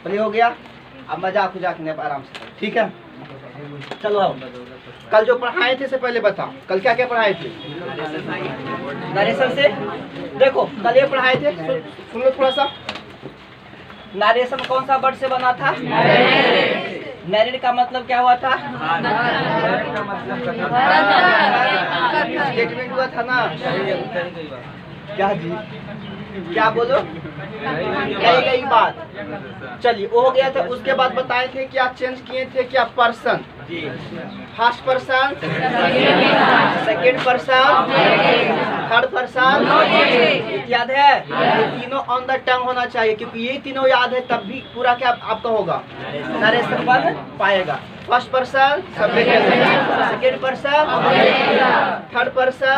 Play हो गया, अब मजाक उजाक नहीं, आराम से, ठीक है। चलो आओ, कल जो पढ़ाए थे से पहले बताओ, कल क्या क्या पढ़ाए थे? नरेशन से। देखो कल ये पढ़ाए थे, सुन लो थोड़ा सा। नरेशन कौन सा वर्ड से बना था? नरेट का मतलब क्या हुआ था? स्टेटमेंट हुआ था ना। क्या जी, क्या बोलो? कही गई बात। चलिए वो हो गया था। उसके बाद बताए थे क्या चेंज किए थे? क्या person, first person, second person, third person, याद है? ये तीनों ऑन द टंग होना चाहिए, क्योंकि ये तीनों याद है तब भी पूरा क्या आपका होगा, नरेशन बन पाएगा। First person, second person, third person,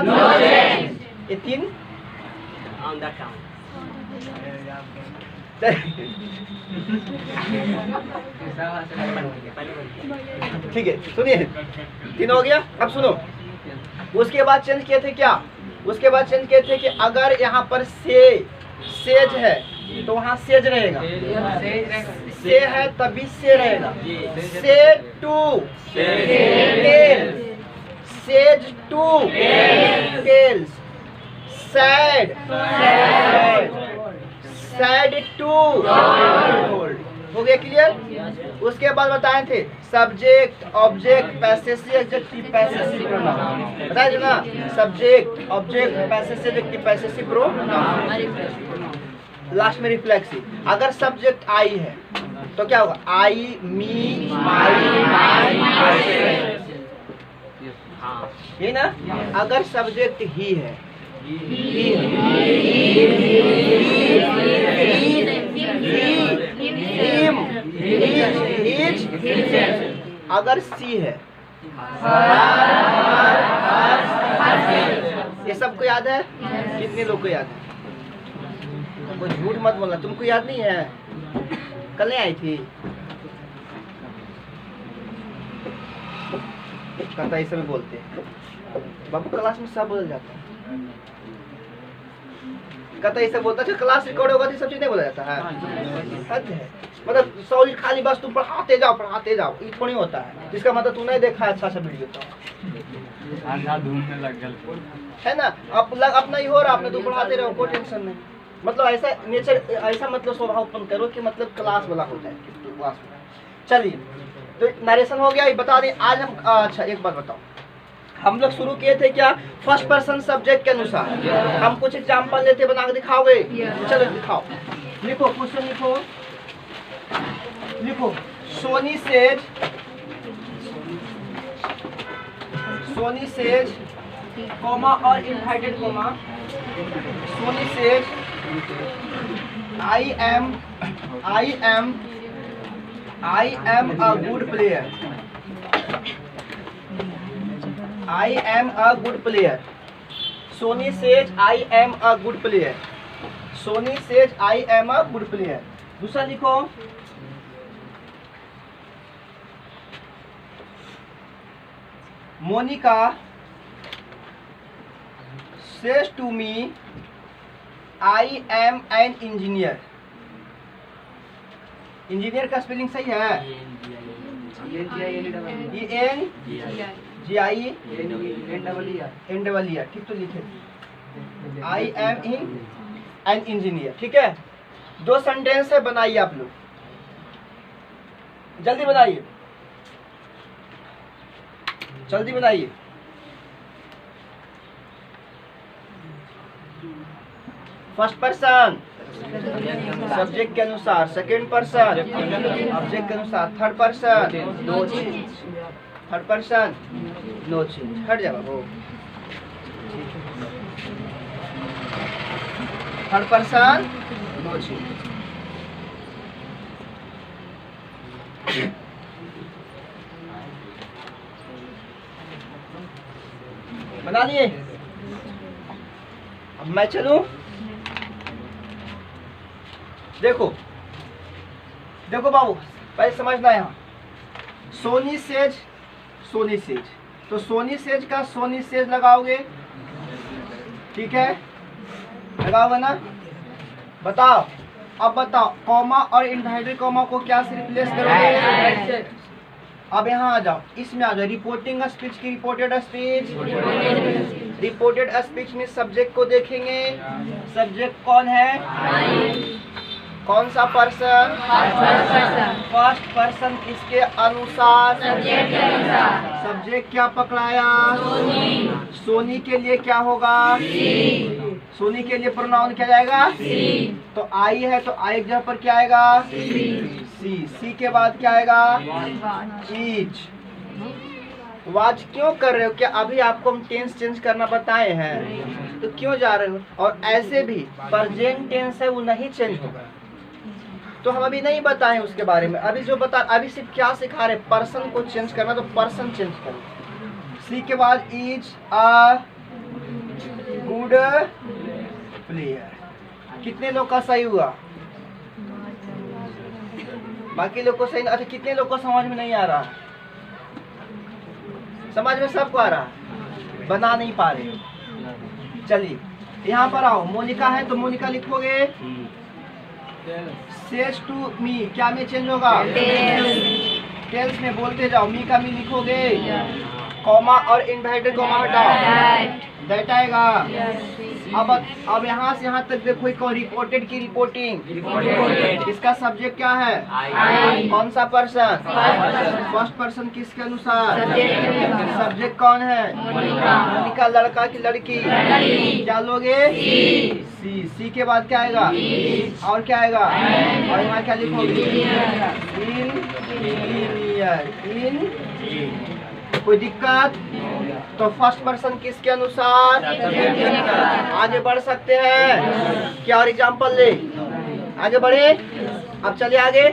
ये तीन ऑन द टंग। ठीक है, सुनिए, तीन हो गया। अब सुनो, उसके बाद चेंज किए थे क्या? उसके बाद चेंज किए थे कि अगर यहाँ पर सेज है तो वहाँ सेज रहेगा, से है तभी से रहेगा। Say to says to tells, said said to हो गया, क्लियर। उसके बाद बताए थे subject, object, possessive, adjective, possessive pronoun, बताए थे ना? Subject, object, possessive, adjective, possessive pronoun. Last में रिफ्लेक्सिव। अगर सब्जेक्ट आई है तो क्या होगा? आई, मी, माई, ये ना। अगर सब्जेक्ट ही है, अगर सी है, ये सबको याद है? कितने लोग को याद है? कोई झूठ मत बोलना, तुमको याद नहीं है? कल नहीं आई थी? कहता इस समय बोलते हैं बाबू, क्लास में सब बोल जाता है। कहता ऐसे बोलता है, क्लास रिकॉर्ड होगा तो सब चीज नहीं बोला जाता है। हद है, मतलब सॉलिड खाली बस तुम पढ़ाते जाओ, ये थोड़ी होता है। इसका मतलब तू नहीं देखा अच्छा सा वीडियो तो ढूंढने लग गया है ना। अपना ही हो रहा, अपने तुम पढ़ाते रहो, कोई टेंशन नहीं। मतलब ऐसा नेचर, ऐसा मतलब स्वभाव उत्पन्न करो कि मतलब क्लास वाला हो जाए क्लास में। चलिए, तो नरेशन हो गया, ये बता दें आज हम। अच्छा एक बात बताओ, हम लोग शुरू किए थे क्या? फर्स्ट पर्सन सब्जेक्ट के अनुसार। हम कुछ एग्जाम्पल लेते, बना के दिखाओगे? चलो दिखाओ, लिखो, क्वेश्चन लिखो। सोनी सेज कॉमा और inverted comma, Soni says I am a good player. I am a good player. Sony says I am a good player. Sony says I am a good player. दूसरा लिखो, Monica says to me I am an engineer. Engineer का spelling सही है? ENGIER, ठीक तो लिखे। I am an engineer, ठीक है। दो सेंटेंस है, बनाइए आप लोग, जल्दी बनाइए, जल्दी बनाइए। फर्स्ट पर्सन सब्जेक्ट के अनुसार, सेकेंड पर्सन ऑब्जेक्ट के अनुसार, थर्ड पर्सन नो चेंज, हट जाओ वो। Third person no change. बना लिए? अब मैं चलूं? देखो बाबू, पहले समझना यहाँ। सोनी सेज, तो सोनी सेज का सोनी सेज लगाओगे, ठीक है, लगाओगे ना? बताओ। अब बताओ कॉमा और इनवर्टेड कॉमा को क्या से रिप्लेस करोगे? अब यहाँ आ जाओ, इसमें आ जाओ रिपोर्टिंग स्पीच की रिपोर्टेड स्पीच। रिपोर्टेड स्पीच में सब्जेक्ट को देखेंगे, सब्जेक्ट कौन है? कौन सा पर्सन? फर्स्ट पर्सन किसके अनुसार? सब्जेक्ट क्या पकड़ाया? सोनी के लिए क्या होगा? सोनी के लिए प्रोनाउन क्या जाएगा? तो आई है तो आई की जगह पर क्या आएगा? सी। सी के बाद क्या आएगा? ईच। वाच क्यों कर रहे हो? क्या अभी आपको हम टेंस चेंज करना बताए हैं? तो क्यों जा रहे हो? और ऐसे भी प्रेजेंट टेंस है वो नहीं चेंज होगा, तो हम अभी नहीं बताएं उसके बारे में। अभी जो बता, अभी सिर्फ क्या सिखा रहे? पर्सन को चेंज करना, तो पर्सन चेंज करो। सी के बाद इज अ गुड प्लेयर। कितने लोग का सही हुआ? बाकी लोग को सही। अच्छा, कितने लोग को समझ में नहीं आ रहा? समझ में सबको आ रहा, बना नहीं पा रहे। चलिए यहाँ पर आओ, मोनिका है तो मोनिका लिखोगे सेज टू मी, क्या में चेंज होगा? टेल्स में बोलते जाओ, मी का मी लिखोगे, कॉमा और इनवर्टेड कॉमा हटाओ, दैट आएगा। अब यहाँ से यहाँ तक देखो, एक और रिपोर्टेड की रिपोर्टिंग। इसका सब्जेक्ट क्या है? कौन सा पर्सन? फर्स्ट पर्सन किसके अनुसार? सब्जेक्ट कौन है? मोनिका। लड़का की लड़की? क्या लोगे? सी। सी के बाद क्या आएगा? और क्या आएगा? और यहाँ क्या लिखोगे? इन। कोई दिक्कत? तो फर्स्ट पर्सन किसके अनुसार? आगे बढ़ सकते हैं क्या? और एग्जाम्पल ले, आगे बढ़े। अब चले आगे,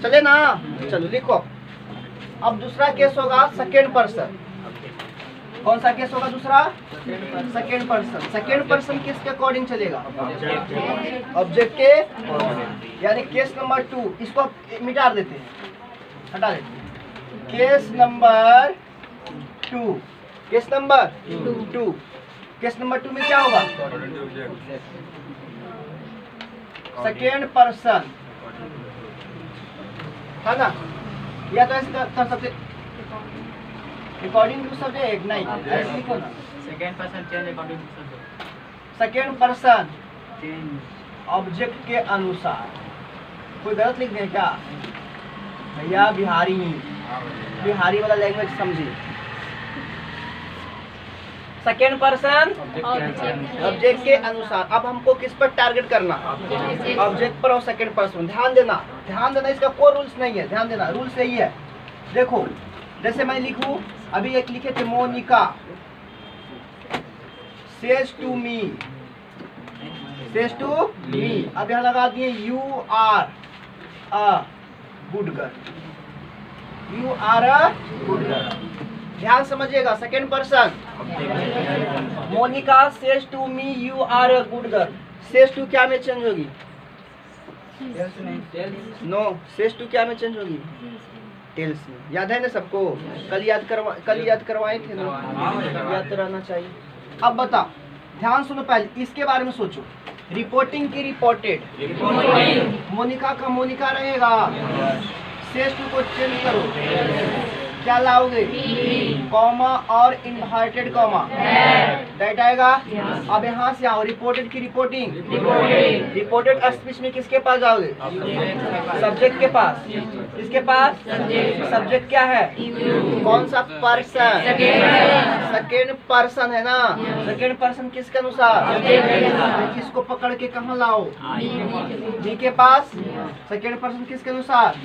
चले ना, चलो लिखो। अब दूसरा केस होगा सेकेंड पर्सन। कौन सा केस होगा दूसरा? Second person. सेकेंड पर्सन किसके अकॉर्डिंग चलेगा? ऑब्जेक्ट के, यानी केस नंबर 2। इसको मिटा देते हैं, हटा देते हैं। Case number 2। Case number 2। Case number 2 में क्या होगा? सेकेंड पर्सन है ना, या तो ऐसे कर सकते अकॉर्डिंग टू सब्जेक्ट, नहीं ऐसे लिखो ना, second person change according to subject. Second person change object के अनुसार। कोई गलत लिख दें क्या भैया? बिहारी वाला लैंग्वेज समझिए। सेकेंड पर्सन ऑब्जेक्ट के अनुसार। अब हमको किस पर टारगेट करना? ऑब्जेक्ट पर और सेकेंड पर्सन। ध्यान देना, इसका कोई रूल्स नहीं है, ध्यान देना। रूल्स यही है, देखो जैसे मैं लिखूं, अभी एक लिखे थे मोनिका सेज टू मी, अब यहाँ लगा दिए you are a good girl. You are a good girl. ध्यान समझिएगा, second person Monika says to me you are a good girl. Says to क्या में चेंज होगी? नो, सेज टू क्या में चेंज होगी? टेल्स में। याद है ना सबको? कल याद करवाए थे ना, याद तो रहना चाहिए। अब बताओ, ध्यान सुनो, पहले इसके बारे में सोचो। रिपोर्टिंग की रिपोर्टेड, मोनिका का मोनिका रहेगा। सेज टू को चेंज करो, क्या लाओगे? कॉमा और इनवर्टेड कॉमा, दैट आएगा। अब यहाँ से आओ, रिपोर्टेड की रिपोर्टिंग। रिपोर्टेड स्पीच में किसके पास जाओगे? सब्जेक्ट के पास। किसके पास? सब्जेक्ट क्या है? कौन सा पर्सन? सेकेंड पर्सन है ना। सेकेंड पर्सन किसके अनुसार? इसको पकड़ के कहाँ लाओ? जी के पास। सेकेंड पर्सन किसके अनुसार?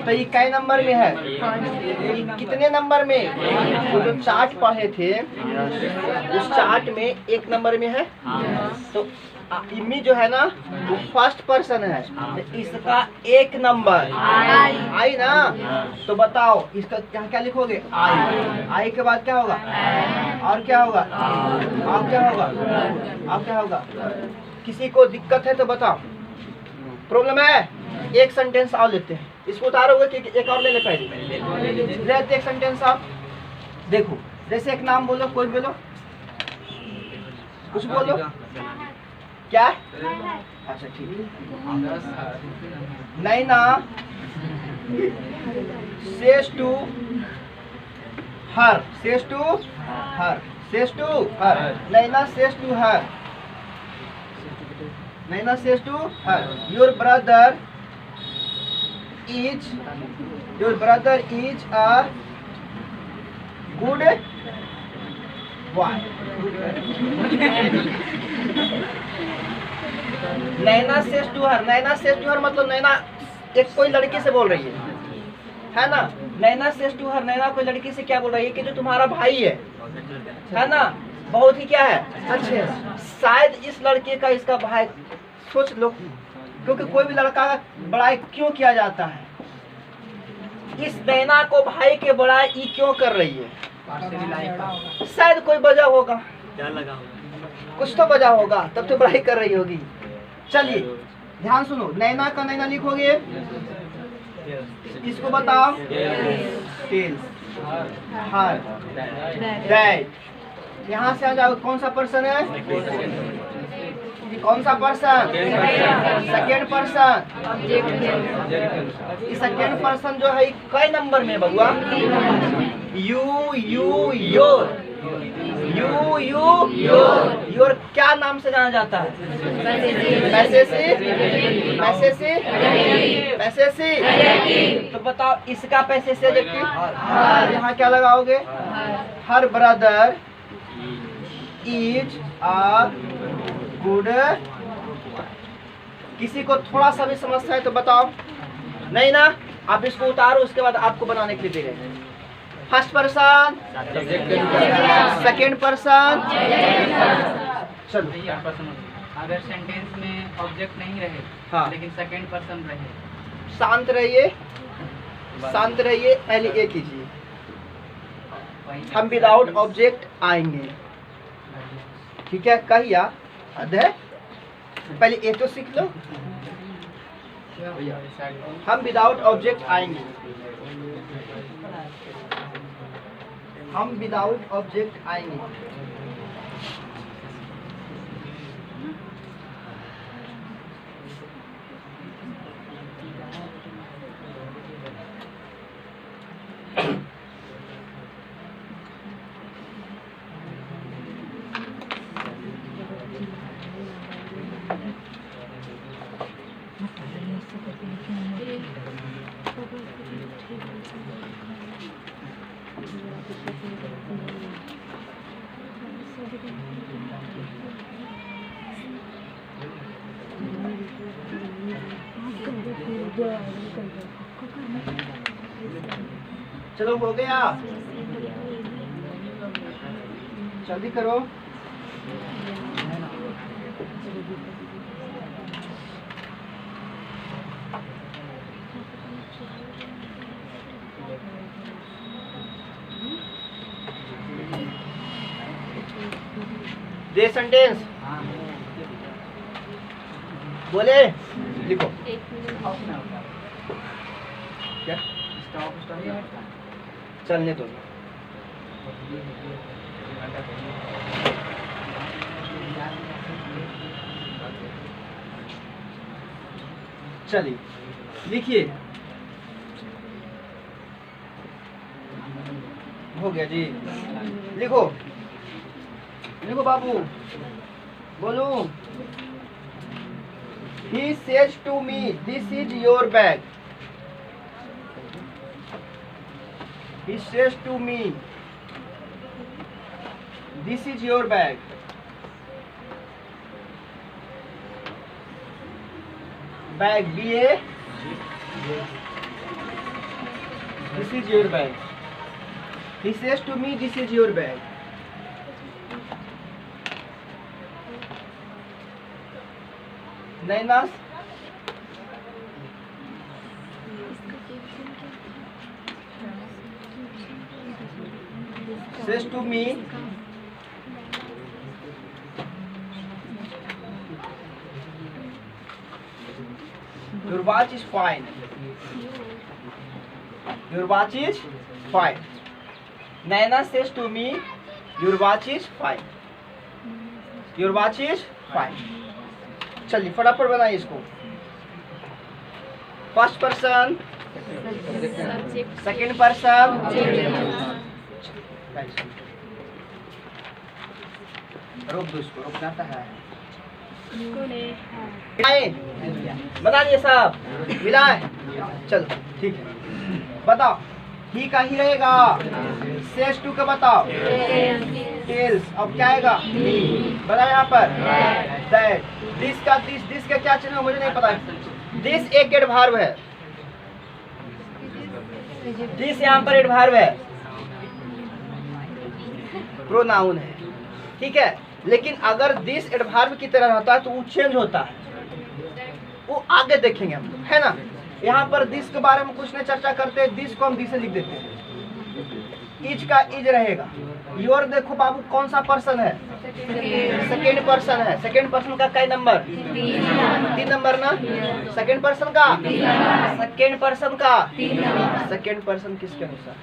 तो ये कै नंबर में है? कितने नंबर में? वो जो चार्ट पढ़े थे उस चार्ट में एक नंबर में है। तो इमी जो है ना वो फर्स्ट पर्सन है, तो इसका एक नंबर आई ना। तो बताओ इसका क्या लिखोगे? आई के बाद क्या होगा? और क्या होगा? और क्या होगा? और क्या होगा? किसी को दिक्कत है तो बताओ, प्रॉब्लम है? एक सेंटेंस और लेते हैं, इसको उतारोगे कि एक और ले ले? पहले लेते एक सेंटेंस आप। देखो जैसे एक नाम बोलो, कोई बोलो, कुछ बोलो। क्या? अच्छा ठीक है। नैना says to her, says to her, says to her, Naina says to her, Naina says to her, your brother is a good boy. Naina says to her, Naina says to her मतलब नैना एक कोई लड़की से बोल रही है ना? नैना says to her, नैना कोई लड़की से क्या बोल रही है कि जो तुम्हारा भाई है ना, बहुत ही क्या है, अच्छे है। शायद इस लड़के का इसका भाई, सोच लो, क्योंकि कोई भी लड़का का बड़ाई क्यों किया जाता है? इस नैना को भाई के बड़ाई क्यों कर रही है? शायद कोई वजह होगा, कुछ तो वजह होगा, तब तो बड़ाई कर रही होगी। चलिए ध्यान सुनो, नैना का नैना लिखोगे, इसको बताओ, टेल्स, हर, दैट। यहाँ से आ जाओ, कौन सा पर्सन है? कौन सा person? Second person. Second person जो है कई नंबर में बउआ? You your. योर क्या नाम से जाना जाता है? पैसे। तो बताओ इसका पैसे से एडजेक्टिव, यहाँ क्या लगाओगे? Her brother is a good. किसी को थोड़ा सा भी समस्या है तो बताओ। नहीं ना, आप इसको उतारो, उसके बाद आपको बनाने के लिए दे रहे हैं। First person, second person. चलो, अगर सेंटेंस में ऑब्जेक्ट नहीं रहे, हाँ, लेकिन सेकेंड पर्सन रहे, शांत रहिए, शांत रहिए। पहले ये कीजिए, हम विदाउट ऑब्जेक्ट आएंगे, ठीक है? कहिया अधे, पहले ये तो सीख लो। हम विदाउट ऑब्जेक्ट आएंगे, हम विदाउट ऑब्जेक्ट आएंगे। चलो हो गया, जल्दी करो। दे सेंटेंस बोले, लिखो। क्या चलने दो। चलिए लिखिए, हो गया जी। लिखो लिखो बाबू, बोलो। He says to me, this is your bag. He says to me, this is your bag. Bag, B-A. This is your bag. He says to me, this is your bag. Nainas. Says to me, your watch is fine. Your watch is fine. Naina says to me, your watch is fine. Your watch is fine. चलिए फटाफट बनाइए इसको। First person, second person, रोक दो इसको, रोक जाता है। बना दिए सब, मिलाए, चलो ठीक है। बताओ ही का ही रहेगा, शेष टू का बताओ, टेल्स। अब क्या आएगा, बना यहाँ पर दैट। दिस का क्या चिन्ह मुझे नहीं पता। दिस एक एडवर्ब है, दिस यहाँ पर एडवर्ब है, प्रोनाउन है, ठीक है। लेकिन अगर दिस एडवर्ब की तरह रहता है तो वो चेंज होता है, वो आगे देखेंगे हम, है ना। यहाँ पर दिस के बारे में कुछ नहीं चर्चा करते हैं, दिस को हम दिस से लिख देते हैं। इज का इज रहेगा। योर देखो बाबू कौन सा पर्सन है, सेकेंड पर्सन है। सेकेंड पर्सन का क्या नंबर, 3 नंबर ना। सेकेंड पर्सन का, सेकेंड पर्सन का, सेकेंड पर्सन किसके अनुसार,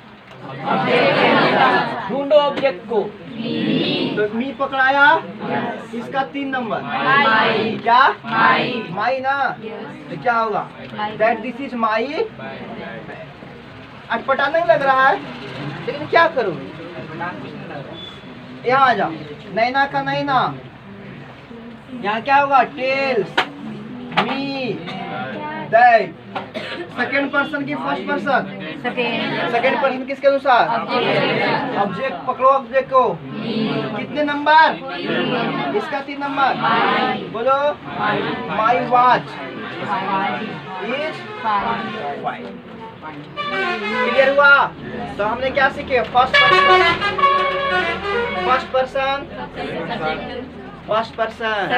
ढूंढो ऑब्जेक्ट को। तो मी पकड़ाया, इसका 3 नंबर क्या, माई ना। तो क्या होगा, दैट दिस इज माई। अटपटा नहीं लग रहा है, लेकिन क्या करूँ, यहाँ आ जाओ। नैना का नैना, यहाँ क्या होगा, tells, me, that. Second person की फर्स्ट पर्सन, सेकेंड पर्सन किसके अनुसार, ऑब्जेक्ट पकड़ो ऑब्जेक्ट को। कितने नंबर, इसका 3 नंबर। बोलो, माई वॉच इज 5। क्लियर हुआ। तो हमने क्या सीखे, first person, first person,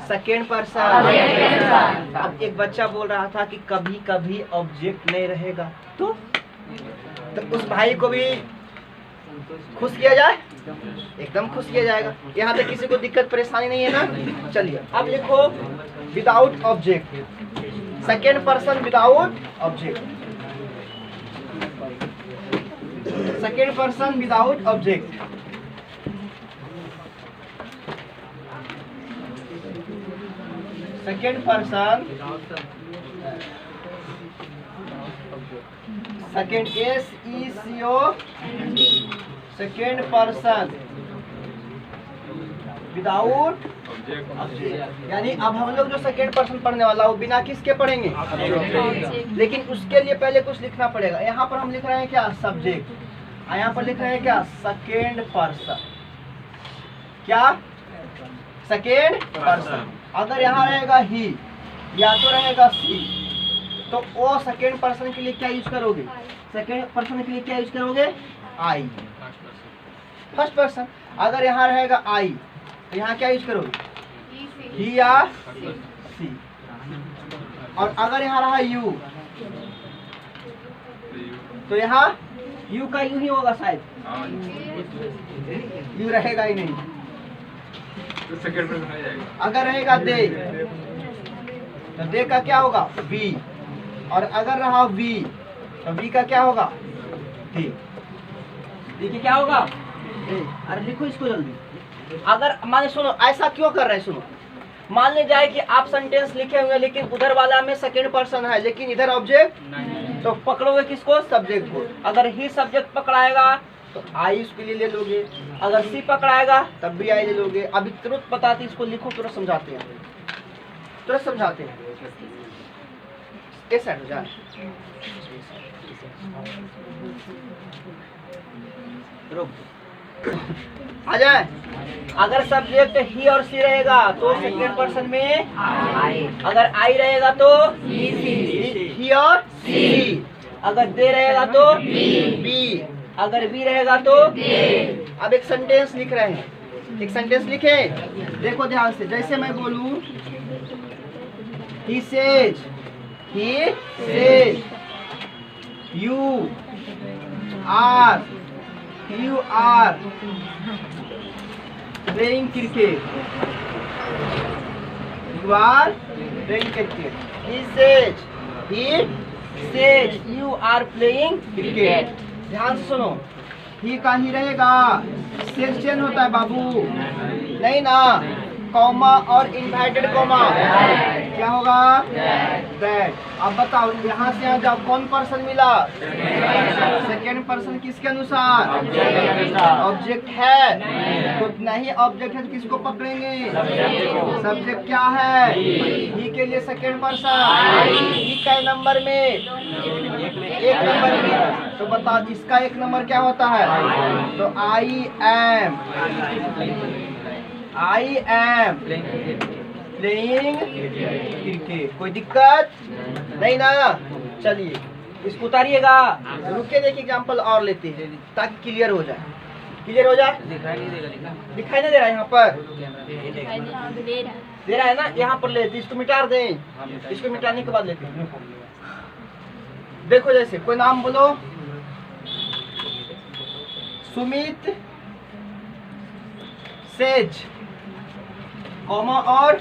second person. अब एक बच्चा बोल रहा था कि कभी कभी ऑब्जेक्ट नहीं रहेगा, तो उस भाई को भी खुश किया जाए, एकदम खुश किया जाएगा। यहाँ पे किसी को दिक्कत परेशानी नहीं है ना। चलिए अब लिखो without object, second person without object, second person without object. Second person, second SECO, second person without object. यानी अब हम लोग जो सेकेंड पर्सन पढ़ने वाला वो बिना किसके पढ़ेंगे, लेकिन उसके लिए पहले कुछ लिखना पड़ेगा। यहाँ पर हम लिख रहे हैं क्या, सब्जेक्ट, और यहाँ पर लिख रहे हैं क्या, सेकेंड पर्सन। क्या, सेकेंड पर्सन। अगर यहाँ रहेगा ही या तो रहेगा सी, तो वो सेकेंड पर्सन के लिए क्या यूज करोगे, सेकेंड पर्सन के लिए क्या यूज करोगे, आई। फर्स्ट पर्सन अगर यहाँ रहेगा आई, तो यहाँ क्या यूज करोगे, ही या सी। और अगर यहाँ रहा यू, तो यहाँ यू का यू ही होगा शायद, यू रहेगा ही नहीं। तो सेकंड पर्सन आ जाएगा। अगर रहेगा दे, तो दे का क्या होगा, वी। और अगर रहा वी, तो वी का क्या होगा, डी। देखिए क्या होगा, अरे लिखो इसको जल्दी। अगर माने सुनो, ऐसा क्यों कर रहे हैं, सुनो। मान ले जाए कि आप सेंटेंस लिखे हुए लेकिन उधर वाला में सेकेंड पर्सन है लेकिन इधर ऑब्जेक्ट, तो पकड़ोगे किसको, सब्जेक्ट को। अगर ही सब्जेक्ट पकड़ाएगा तो आई उसके लिए ले लोगे, अगर सी पकड़ाएगा तब भी आई ले लोगे। अभी तुरंत बताते, इसको लिखो, तुरंत समझाते हैं, तुरंत समझाते हैं। कैसा हो जाए, आ जाए। अगर सब्जेक्ट ही और सी रहेगा तो सेकेंड पर्सन में आई, अगर आई रहेगा तो ही और सी, अगर दे रहेगा तो बी, अगर बी रहेगा तो अब एक सेंटेंस लिख रहे हैं, एक सेंटेंस लिखे, देखो ध्यान से। जैसे मैं बोलूं he says, you are playing cricket, you are playing cricket। he says you are playing cricket। ध्यान से सुनो, ही का ही रहेगा, सेज चेंज होता है बाबू, नहीं ना। कॉमा और इन्वर्टेड कॉमा क्या होगा? दैट। अब बताओ यहाँ से यहाँ जाओ, कौन पर्सन मिला? सेकेंड पर्सन किसके अनुसार? ऑब्जेक्ट है तो नहीं, ऑब्जेक्ट है तो किसको पकड़ेंगे? सब्जेक्ट क्या है? ही के लिए सेकेंड पर्सन। ही का नंबर में एक नंबर में, तो बताओ इसका एक नंबर क्या होता है? तो आई एम प्लेइंग क्रिकेट। कोई दिक्कत नहीं ना? चलिए इसको उतारिएगा, रुक के देखिए एग्जाम्पल और लेते हैं ताकि क्लियर हो जाए। क्लियर हो जाए? दिखाई नहीं देगा। दिखाई नहीं दे रहा है यहाँ पर? दे दे रहा है ना? यहाँ पर लेते, इसको मिटा दें, इसको मिटाने के बाद लेते हैं। देखो जैसे कोई नाम बोलो, सुमित सेज, कॉमा और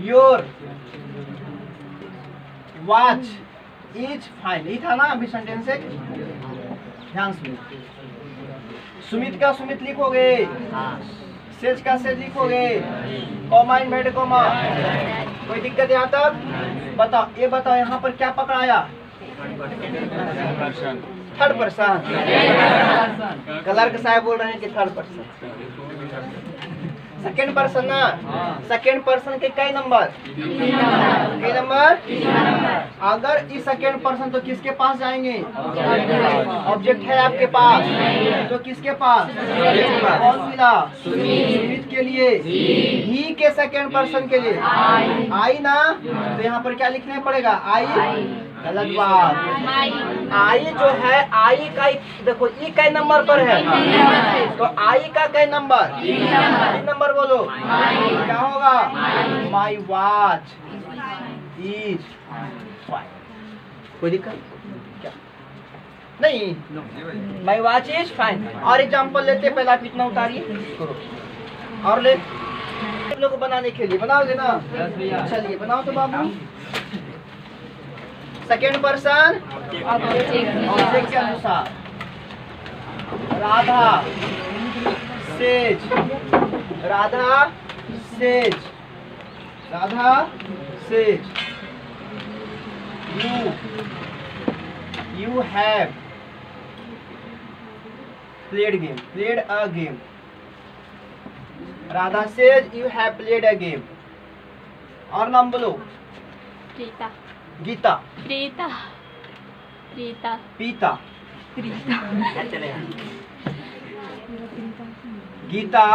योर वॉच इज फाइन। यही था ना अभी सेंटेंस से? ध्यान से सुमित का सुमित लिखोगे, सेज का सेज लिखोगे, कॉमा इन्वर्टेड कॉमा। कोई दिक्कत यहाँ तक? बताओ, ये बताओ यहाँ पर क्या पकड़ाया? Third person. क्लर्क साहब बोल रहे हैं कि थर्ड पर्सन। सेकेंड पर्सन ना? सेकेंड पर्सन के कई नंबर? कई नंबर? अगर इस सेकेंड पर्सन तो किसके पास जाएंगे? ऑब्जेक्ट है आपके पास तो किसके पास? कौन मिला? सुमित के लिए। ही के सेकेंड पर्सन के लिए आई ना, तो यहाँ पर क्या लिखना पड़ेगा? आई। गलत बात। आई जो है, आई का देखो ई का नंबर पर है तो आई का कई नंबर? तीन नंबर बोलो। क्या होगा? My watch is fine. कोई दिक्कत क्या? नहीं, माई वॉच इज फाइन। और एग्जाम्पल लेते, पहले आप इतना उतारिए और ले लोग बनाने के लिए बनाओगे ना? चलिए बनाओ तो बाबू। सेकेंड पर्सन ऑब्जेक्ट के अनुसार, Radha says, Radha says, Radha says, you have played game, played a game. Radha says you have played a game. और नाम बोलो। प्रीता, गीता, प्रीता, प्रीता, पीता, प्रीता, गीता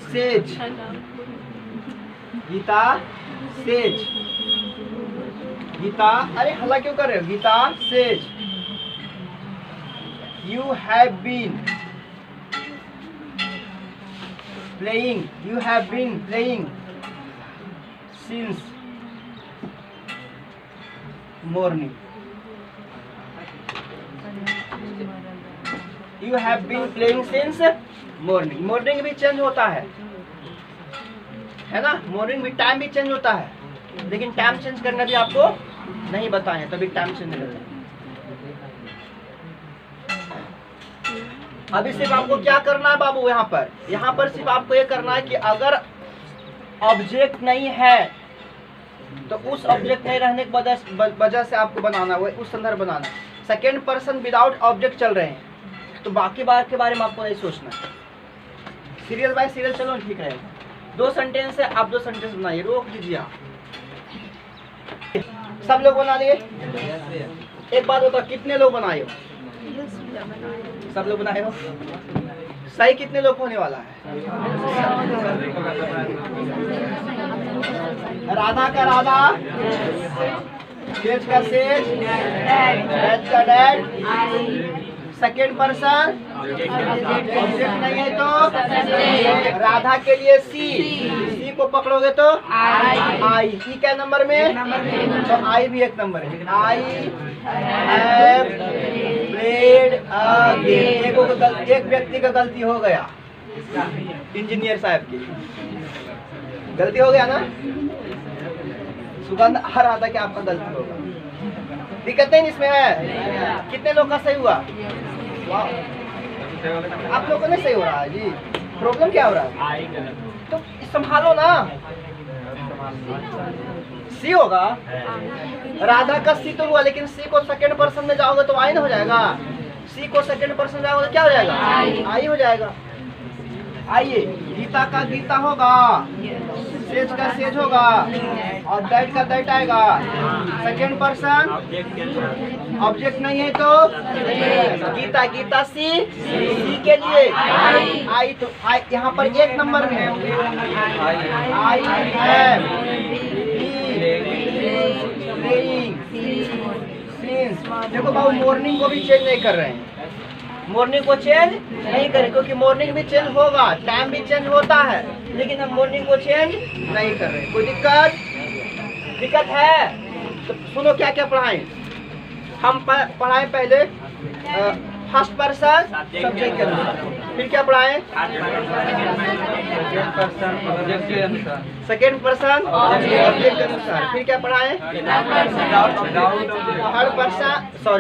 सेज, गीता सेज, गीता, अरे हल्ला क्यों कर रहे हो? Geeta says you have been playing, you have been playing since morning. You have been playing since morning. Morning भी चेंज होता है ना? मॉर्निंग भी, टाइम भी चेंज होता है, लेकिन टाइम चेंज करना भी आपको नहीं बताएं, तभी टाइम चेंज करते हैं। अभी सिर्फ आपको क्या करना है बाबू? यहाँ पर सिर्फ आपको ये करना है कि अगर ऑब्जेक्ट नहीं है तो उस ऑब्जेक्ट नहीं रहने की वजह से आपको बनाना है, उस संदर्भ बनाना है। सेकेंड पर्सन विदाउट ऑब्जेक्ट चल रहे हैं तो बाकी बात के बारे में आपको नहीं सोचना है। सीरियल बाय सीरियल चलो, ठीक रहेगा। 2 सेंटेंस है, आप 2 सेंटेंस बनाइए, रोक दीजिए आप। सब लोग बना लिए? एक बात बताओ, कितने लोग बनाए हो? सब लोग बनाए हो? सही कितने लोग होने वाला है? राधा का राधा, सेज का सेज, डैड का डैड, सेकेंड पर्सन ऑब्जेक्ट नहीं है तो राधा के लिए सी को पकड़ोगे तो आई। ई क्या नंबर में? तो आई भी एक नंबर है। I have played a game. एक व्यक्ति का गलती हो गया, इंजीनियर साहब की गलती हो गया ना? सुगंध आ रहा था कि आपका गलती होगा, दिक्कत नहीं इसमें है। कितने लोग का सही हुआ? वाह, आप लोगों ने सही हो रहा है जी। प्रॉब्लम क्या हो रहा है? तो संभालो ना। सी होगा। राधा का सी तो हुआ, लेकिन सी को सेकंड पर्सन में जाओगे तो आई ना हो जाएगा। सी को सेकंड पर्सन में जाओगे तो क्या हो जाएगा? आई हो जाएगा। आइए, गीता का गीता होगा, सेज का सेज होगा, और दैट का दैट आएगा। सेकंड पर्सन ऑब्जेक्ट नहीं है तो गीता गीता सी के लिए आई, तो आई यहाँ पर एक नंबर में आई है। देखो बाबू, मॉर्निंग को भी चेंज नहीं कर रहे हैं, मॉर्निंग को चेंज नहीं करें, क्योंकि मॉर्निंग भी चेंज होगा, टाइम भी चेंज होता है, लेकिन हम मॉर्निंग को चेंज नहीं कर रहे। कोई दिक्कत है? तो सुनो क्या क्या पढ़ाएं। हम पढ़ाएं पहले फर्स्ट पर्सन सब्जेक्ट के अनुसार, फिर क्या पढ़ाएं? सेकेंड पर्सन ऑब्जेक्ट के अनुसार, फिर क्या पढ़ाएं? Third person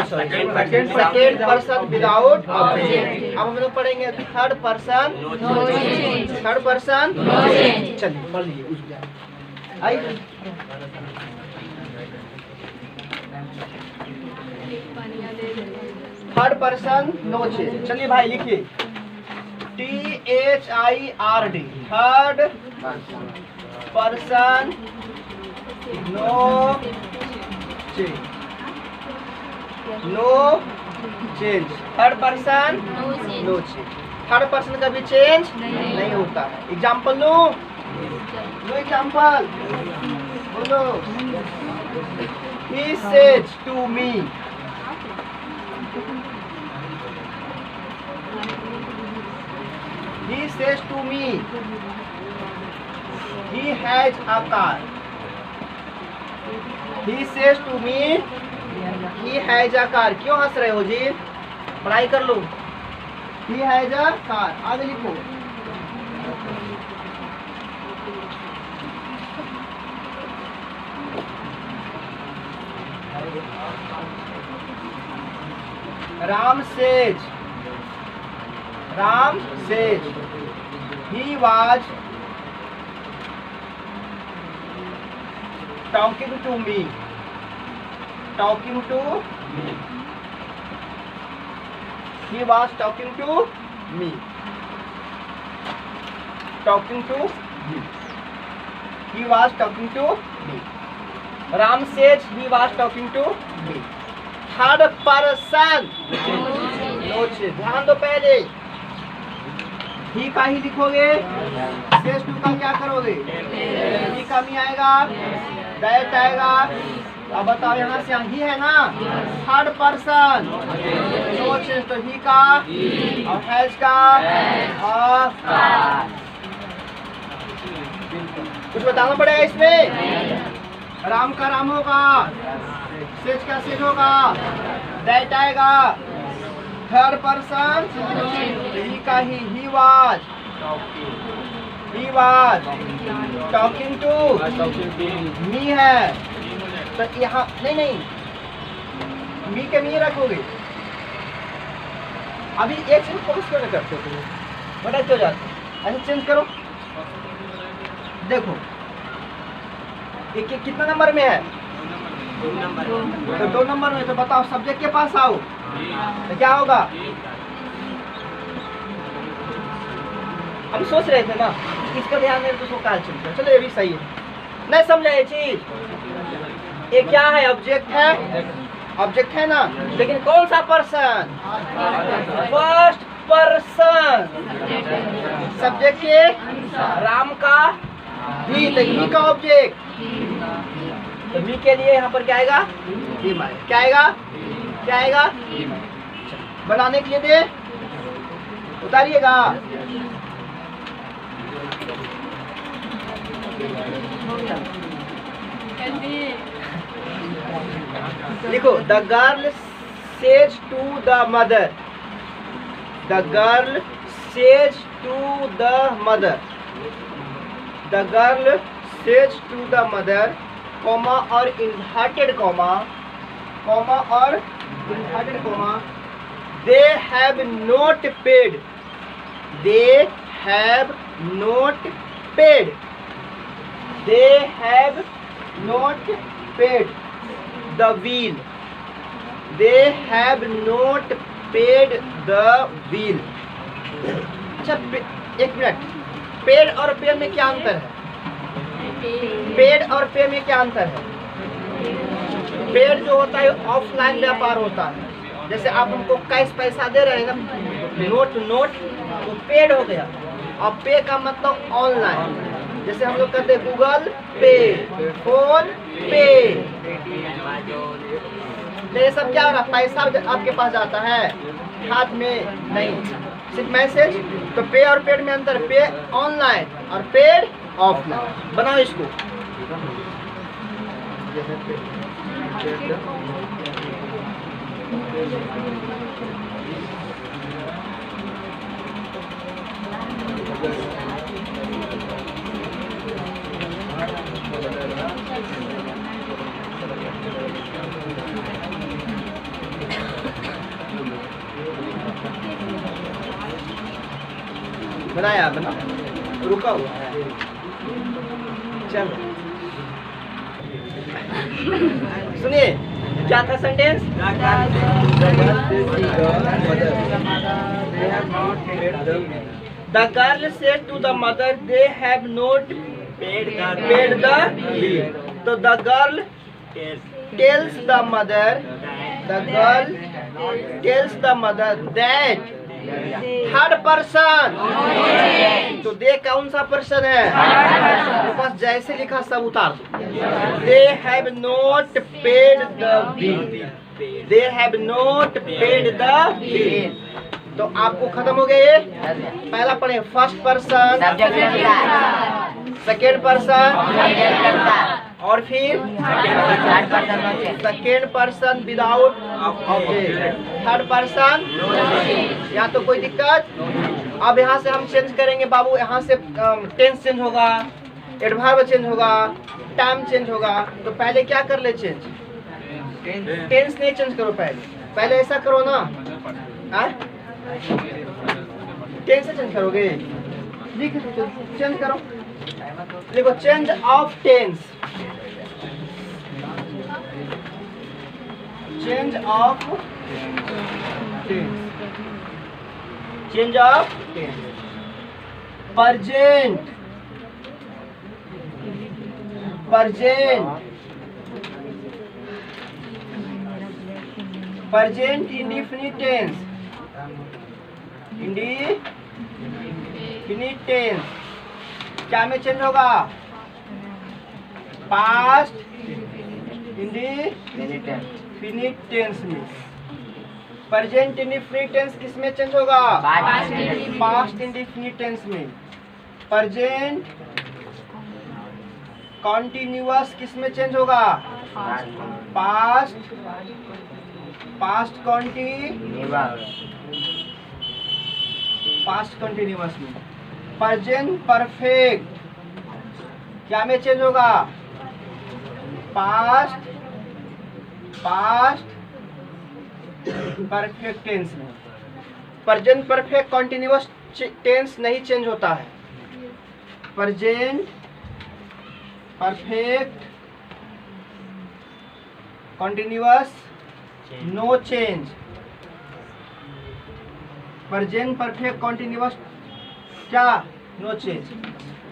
second person without object. अब हम लोग पढ़ेंगे थर्ड पर्सन। चलिए पढ़ लीजिए। आइए, थर्ड पर्सन नो चेंज। चलिए भाई लिखिए, THIRD, third person no change. No change, third person no change. Third person का भी चेंज नहीं होता है। एग्जाम्पल लो, एग्जाम्पल बोलो। He says to me, he says to me, he has a car. He says to me, he has a car. क्यों हंस रहे हो जी? पढ़ाई कर लो। He has a car, आगे लिखो। Ram says, he was talking to me. He was talking to me. He was talking to me. Ram says he was talking to me. Third person no change. ध्यान दो, पहले ही का ही लिखोगे, says to का क्या करोगे? ही का मी आएगा, दैट आएगा। अब बताओ, यहाँ से ही है ना, थर्ड पर्सन नो चेंज, तो ही का और हैज का और कुछ बताना पड़ेगा इसमें। राम का राम होगा, सेज का सेज होगा, दैट आएगा। थर्ड पर्सन ही का ही वाज टॉकिंग टू मी है, तो यहाँ नहीं मी के मी रखोगे। अभी एक चीज फोकस क्यों नहीं करते हो? बड़ा क्यों जाते? ऐसे चेंज करो। देखो एक कितना नंबर में है? 2 नंबर में। तो बताओ, सब्जेक्ट के पास आओ तो क्या होगा? हम सोच रहे थे ना, इसका ध्यान में तो काल चलता। चलो ये भी सही है। नहीं समझे ये चीज? ये क्या है? ऑब्जेक्ट है ना, लेकिन कौन सा पर्सन? First person. सब्जेक्ट के राम का भी, तो का ऑब्जेक्ट, तो मी के लिए यहाँ पर क्या आएगा? क्या आएगा? बनाने के लिए दे उतारिएगा। लिखो, the girl says to the mother. The girl says to the mother. The girl says to the mother, comma और inverted comma, they have not paid, they have not paid, they have not paid the wheel, they have not paid the wheel. अच्छा एक minute, paid और पे में क्या अंतर है? Paid और पे में क्या अंतर है? पेड जो होता है ऑफलाइन व्यापार होता है, जैसे आप हमको कैश पैसा दे रहे हैं ना, नोट तो पेड हो गया। और पे का मतलब ऑनलाइन, जैसे हम लोग करते हैं गूगल पे, फोन पे, तो ये सब क्या हो रहा है? पैसा आपके पास जाता है, हाथ में नहीं, सिर्फ मैसेज। तो पे और पेड में अंतर, पे ऑनलाइन और पेड ऑफलाइन। बनाओ इसको। बनाया बना, रुका हुआ है, चलो सुनिए क्या था sentence? The girl said to the mother they have not paid the bill. तो the girl tells the mother, the girl tells the mother that, third person, तो दे कौन सा पर्सन है? तो बस जैसे लिखा सब उतार दो। दे have not paid the bill, they have not paid the bill. तो आपको खत्म हो गया ये। पहला पढ़े, फर्स्ट पर्सन, सेकेंड पर्सन, और फिर second person without object, third person. यहाँ तो कोई दिक्कत? अब यहाँ से हम चेंज करेंगे बाबू, यहाँ से टेंस चेंज होगा, एडवर्ब चेंज होगा, टाइम चेंज होगा। तो पहले क्या कर ले चेंज? टेंस नहीं चेंज करो, पहले ऐसा करो ना, टेंस से चेंज करोगे, लिख चेंज करो, देखो change of tense, change of tense, change of tense, present, present, present indefinite tense, indefinite tense क्या में चेंज होगा? पास्ट इंडेफिनिट टेंस में। प्रेजेंट इंडेफिनिट टेंस किस में चेंज होगा? पास्ट इंडेफिनिट टेंस में। प्रेजेंट कॉन्टिन्यूअस किस में चेंज होगा? पास्ट, पास्ट कंटिन्यूअस में। प्रेजेंट परफेक्ट क्या में चेंज होगा? पास्ट, पास्ट परफेक्ट टेंस में। प्रेजेंट परफेक्ट कॉन्टिन्यूअस टेंस नहीं चेंज होता है। Present perfect continuous no change. Present perfect continuous क्या? No change.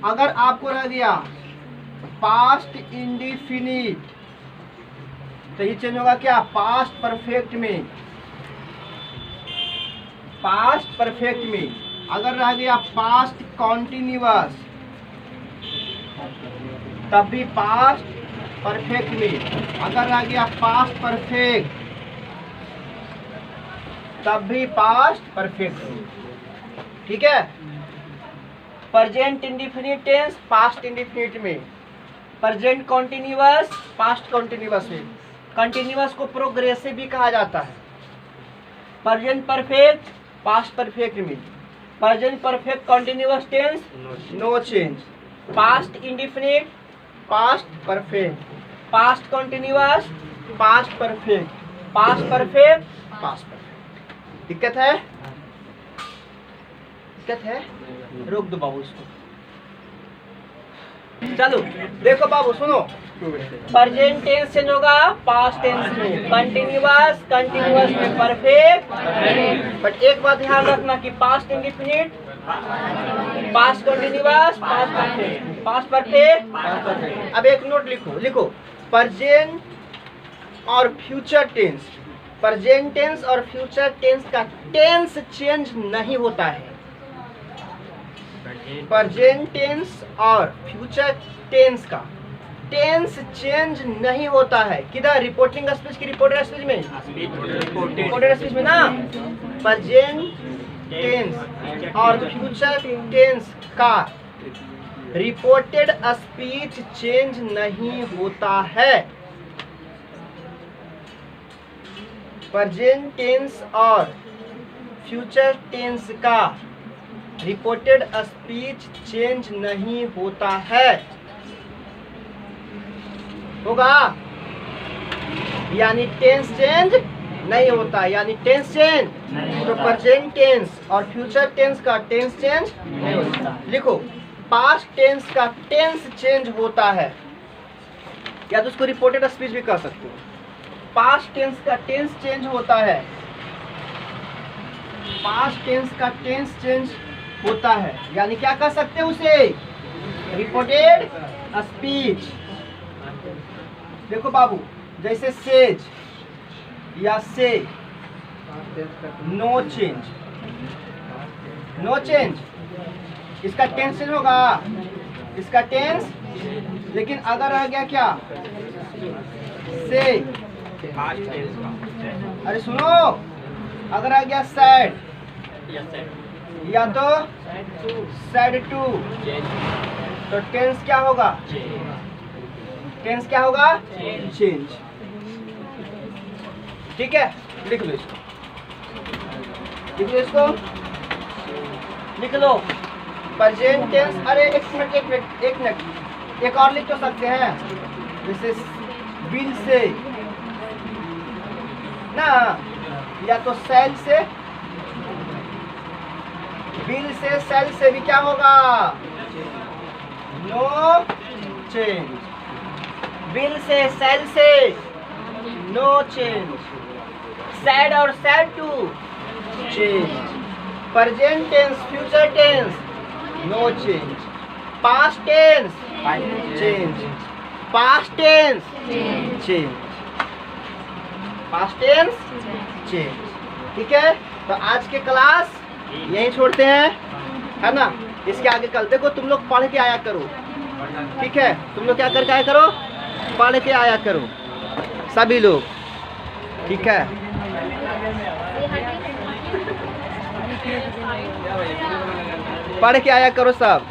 अगर आपको रह गया पास्ट इंडेफिनिट, तो ये चेंज होगा क्या? पास्ट परफेक्ट में, पास्ट परफेक्ट में। अगर रह गया पास्ट कॉन्टिन्यूअस, तब भी पास्ट परफेक्ट में। अगर रह गया पास्ट परफेक्ट, तब भी पास्ट परफेक्ट में। ठीक है। Present indefinite tense past indefinite में, प्रेजेंट कॉन्टिन्यूअस पास्ट कॉन्टिन्यूअस में। कंटिन्यूअस को प्रोग्रेसिव भी कहा जाता है। प्रेजेंट परफेक्ट पास्ट परफेक्ट में, present perfect continuous tense no change, past indefinite past perfect, past continuous past perfect, past perfect past perfect. दिक्कत है? दिक्कत है? रोक दो बाबू इसको। चलो देखो बाबू सुनो, प्रेजेंट टेंस चेंज होगा पास्ट टेंस में, कंटिन्यूअस कंटिन्यूअस में परफेक्ट। बट एक बात ध्यान रखना कि past indefinite, past continuous, past perfect, past perfect. अब एक नोट लिखो, लिखो प्रेजेंट और फ्यूचर टेंस, प्रेजेंट टेंस और फ्यूचर टेंस का टेंस चेंज नहीं होता है। प्रेजेंट टेंस और फ्यूचर टेंस का टेंस चेंज नहीं होता है। किधर? रिपोर्टिंग स्पीच की रिपोर्टेड स्पीच में, रिपोर्टेड स्पीच में ना। प्रेजेंट टेंस और फ्यूचर टेंस का रिपोर्टेड स्पीच चेंज नहीं होता है। प्रेजेंट टेंस और फ्यूचर टेंस का रिपोर्टेड स्पीच चेंज नहीं होता है। होगा? यानी टेंस चेंज नहीं होता, यानी टेंस चेंज, तो प्रेजेंट टेंस और फ्यूचर टेंस का टेंस चेंज नहीं होता। लिखो पास्ट टेंस का टेंस चेंज होता है, या तो उसको रिपोर्टेड स्पीच भी कह सकते हो। पास्ट टेंस का टेंस चेंज होता है, पास्ट टेंस का टेंस चेंज होता है, यानी क्या कह सकते हैं उसे? Reported speech. देखो बाबू, जैसे सेज या से, नो चेंज, नो चेंज, इसका टेंस चेंज होगा, इसका टेंस। लेकिन अगर रह गया क्या? से, अरे सुनो, अगर आ गया सैड या तो सैड टू, तो टेंस क्या होगा? टेंस क्या होगा? चेंज। ठीक है, लिख लो इसको, लिख लो इसको, लिख लो प्रेजेंट टेंस। अरे एक मिनट, एक मिनट, एक मिनट, एक और लिख तो सकते हैं, जैसे विल से ना, या तो सेल से, विल से सेल से भी क्या होगा? No change. Will say shall say no change. Said और said to change. Present tense future tense no change. Past tense change. Past tense change. Past tense change. ठीक है, तो आज के क्लास यहीं छोड़ते हैं, है ना। इसके आगे कल देखो, तुम लोग पढ़ के आया करो, ठीक है। तुम लोग क्या करके आया करो? पढ़ के आया करो सभी लोग, ठीक है। पढ़ के आया करो सब।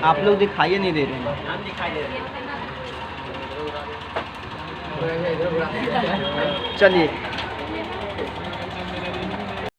आप लोग दिखाई नहीं दे रहे हैं। चलिए।